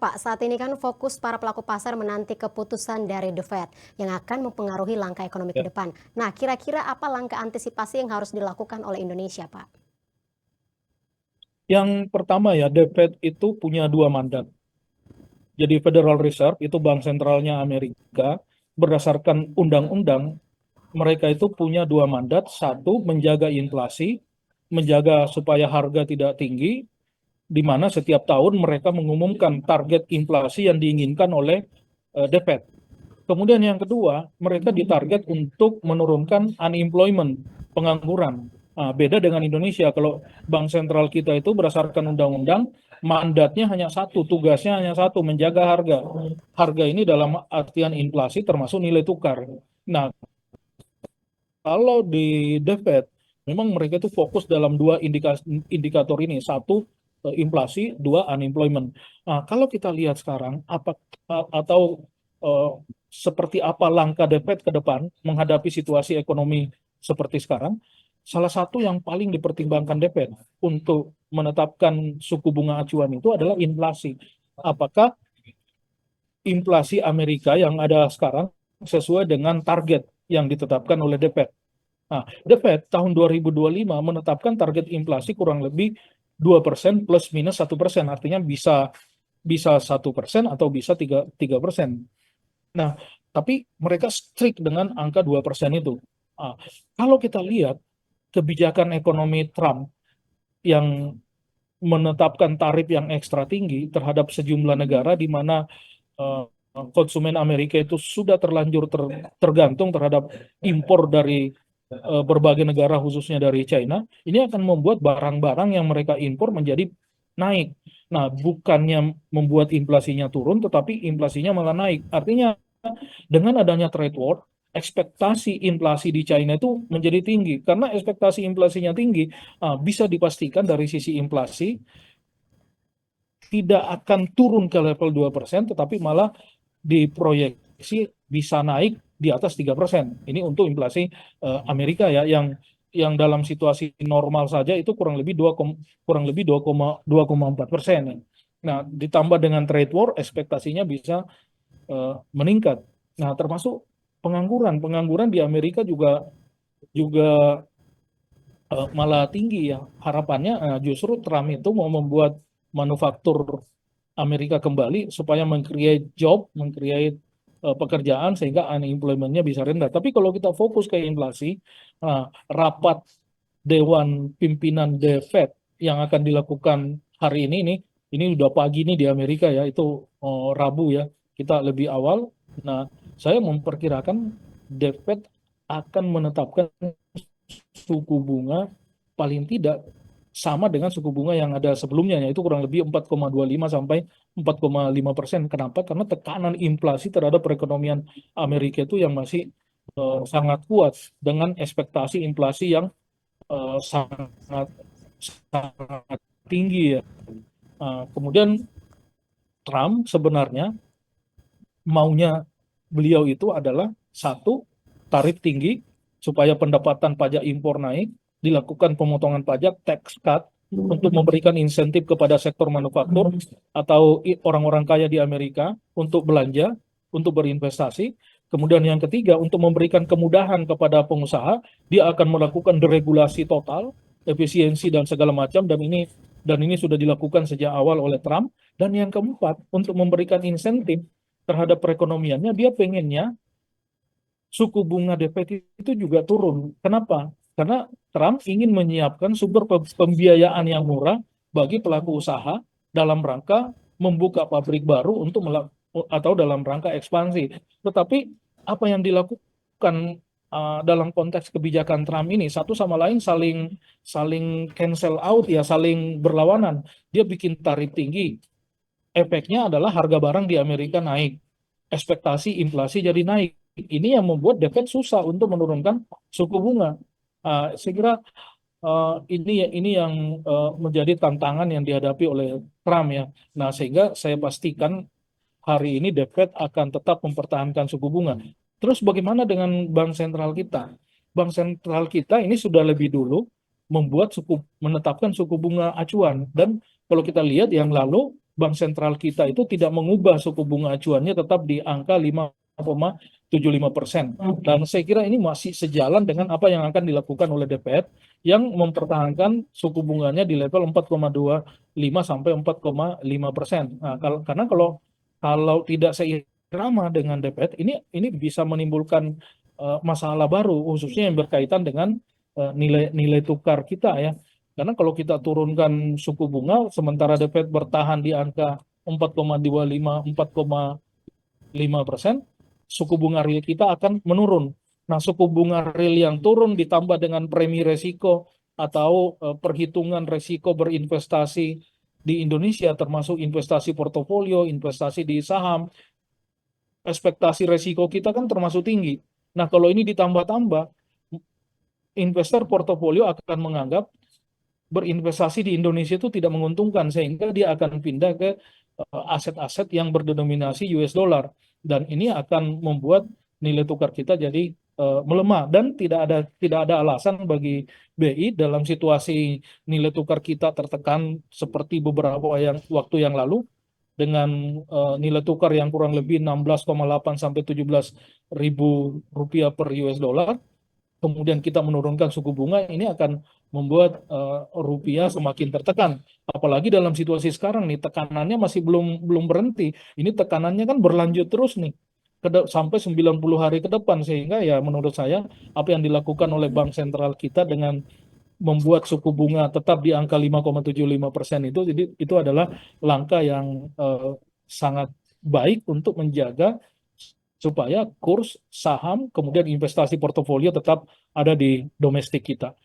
Pak, saat ini kan fokus para pelaku pasar menanti keputusan dari The Fed yang akan mempengaruhi langkah ekonomi ke Ya. depan. Nah, kira-kira apa langkah antisipasi yang harus dilakukan oleh Indonesia, Pak? Yang pertama ya, The Fed itu punya dua mandat. Jadi Federal Reserve itu bank sentralnya Amerika, berdasarkan undang-undang, mereka itu punya dua mandat. Satu, menjaga inflasi, menjaga supaya harga tidak tinggi, di mana setiap tahun mereka mengumumkan target inflasi yang diinginkan oleh The Fed. Kemudian yang kedua, mereka ditarget untuk menurunkan unemployment, pengangguran. Nah, beda dengan Indonesia, kalau bank sentral kita itu berdasarkan undang-undang, mandatnya hanya satu, tugasnya hanya satu, menjaga harga. Harga ini dalam artian inflasi termasuk nilai tukar. Nah, kalau di The Fed, memang mereka itu fokus dalam dua indikator ini. Satu, inflasi, dua, unemployment. Nah, kalau kita lihat sekarang, atau eh, seperti apa langkah The Fed ke depan menghadapi situasi ekonomi seperti sekarang, salah satu yang paling dipertimbangkan The Fed untuk menetapkan suku bunga acuan itu adalah inflasi. Apakah inflasi Amerika yang ada sekarang sesuai dengan target yang ditetapkan oleh The Fed? Nah, The Fed tahun 2025 menetapkan target inflasi kurang lebih 2% plus minus 1%. Artinya bisa bisa 1% atau bisa 3%. Nah, tapi mereka strict dengan angka 2% itu. Nah, kalau kita lihat kebijakan ekonomi Trump yang menetapkan tarif yang ekstra tinggi terhadap sejumlah negara di mana eh, konsumen Amerika itu sudah terlanjur tergantung terhadap impor dari berbagai negara khususnya dari China, ini akan membuat barang-barang yang mereka impor menjadi naik. Nah, bukannya membuat inflasinya turun, tetapi inflasinya malah naik. Artinya dengan adanya trade war, ekspektasi inflasi di China itu menjadi tinggi. Karena ekspektasi inflasinya tinggi, bisa dipastikan dari sisi inflasi tidak akan turun ke level 2%, tetapi malah diproyeksi bisa naik di atas 3%. Ini untuk inflasi Amerika ya, yang dalam situasi normal saja itu kurang lebih 2,4%. Nah, ditambah dengan trade war, ekspektasinya bisa meningkat. Nah, termasuk pengangguran. Pengangguran di Amerika juga juga malah tinggi ya. Harapannya justru Trump itu mau membuat manufaktur Amerika kembali supaya meng-create job, meng-create pekerjaan sehingga unemployment-nya bisa rendah. Tapi kalau kita fokus ke inflasi, rapat Dewan Pimpinan The Fed yang akan dilakukan hari ini udah pagi nih di Amerika ya, itu Rabu ya, kita lebih awal. Nah, saya memperkirakan The Fed akan menetapkan suku bunga paling tidak sama dengan suku bunga yang ada sebelumnya, yaitu kurang lebih 4,25 sampai 4,5%. Kenapa? Karena tekanan inflasi terhadap perekonomian Amerika itu yang masih sangat kuat dengan ekspektasi inflasi yang sangat sangat tinggi ya. Kemudian Trump sebenarnya maunya beliau itu adalah satu, tarif tinggi supaya pendapatan pajak impor naik, dilakukan pemotongan pajak, tax cut, untuk memberikan insentif kepada sektor manufaktur atau orang-orang kaya di Amerika untuk belanja, untuk berinvestasi. Kemudian yang ketiga, untuk memberikan kemudahan kepada pengusaha, dia akan melakukan deregulasi total, efisiensi dan segala macam, dan ini sudah dilakukan sejak awal oleh Trump. Dan yang keempat, untuk memberikan insentif terhadap perekonomiannya, dia pengennya suku bunga DPT itu juga turun. Kenapa? Karena Trump ingin menyiapkan sumber pembiayaan yang murah bagi pelaku usaha dalam rangka membuka pabrik baru atau dalam rangka ekspansi. Tetapi apa yang dilakukan dalam konteks kebijakan Trump ini, satu sama lain saling saling cancel out ya, saling berlawanan. Dia bikin tarif tinggi, efeknya adalah harga barang di Amerika naik, ekspektasi inflasi jadi naik. Ini yang membuat The Fed susah untuk menurunkan suku bunga. Saya kira ini yang menjadi tantangan yang dihadapi oleh Trump ya. Nah, sehingga saya pastikan hari ini The Fed akan tetap mempertahankan suku bunga. Terus bagaimana dengan bank sentral kita? Bank sentral kita ini sudah lebih dulu menetapkan suku bunga acuan, dan kalau kita lihat yang lalu Bank sentral kita itu tidak mengubah suku bunga acuannya tetap di angka 5,75%. Dan saya kira ini masih sejalan dengan apa yang akan dilakukan oleh The Fed yang mempertahankan suku bunganya di level 4,25 sampai 4,5%. Nah, karena kalau tidak seirama dengan The Fed, ini bisa menimbulkan masalah baru, khususnya yang berkaitan dengan nilai tukar kita ya. Karena kalau kita turunkan suku bunga, sementara The Fed bertahan di angka 4,25, 4,5%, suku bunga real kita akan menurun. Nah, suku bunga real yang turun ditambah dengan premi resiko atau perhitungan resiko berinvestasi di Indonesia, termasuk investasi portofolio, investasi di saham, ekspektasi resiko kita kan termasuk tinggi. Nah, kalau ini ditambah-tambah, investor portofolio akan menganggap berinvestasi di Indonesia itu tidak menguntungkan, sehingga dia akan pindah ke aset-aset yang berdenominasi US dollar, dan ini akan membuat nilai tukar kita jadi melemah. Dan tidak ada alasan bagi BI dalam situasi nilai tukar kita tertekan seperti beberapa waktu yang lalu dengan nilai tukar yang kurang lebih 16,8 sampai 17 ribu rupiah per US dollar, kemudian kita menurunkan suku bunga, ini akan membuat rupiah semakin tertekan. Apalagi dalam situasi sekarang nih, tekanannya masih belum berhenti. Ini tekanannya kan berlanjut terus nih sampai 90 hari ke depan, sehingga ya menurut saya apa yang dilakukan oleh bank sentral kita dengan membuat suku bunga tetap di angka 5,75% itu adalah langkah yang sangat baik untuk menjaga supaya kurs saham kemudian investasi portofolio tetap ada di domestik kita.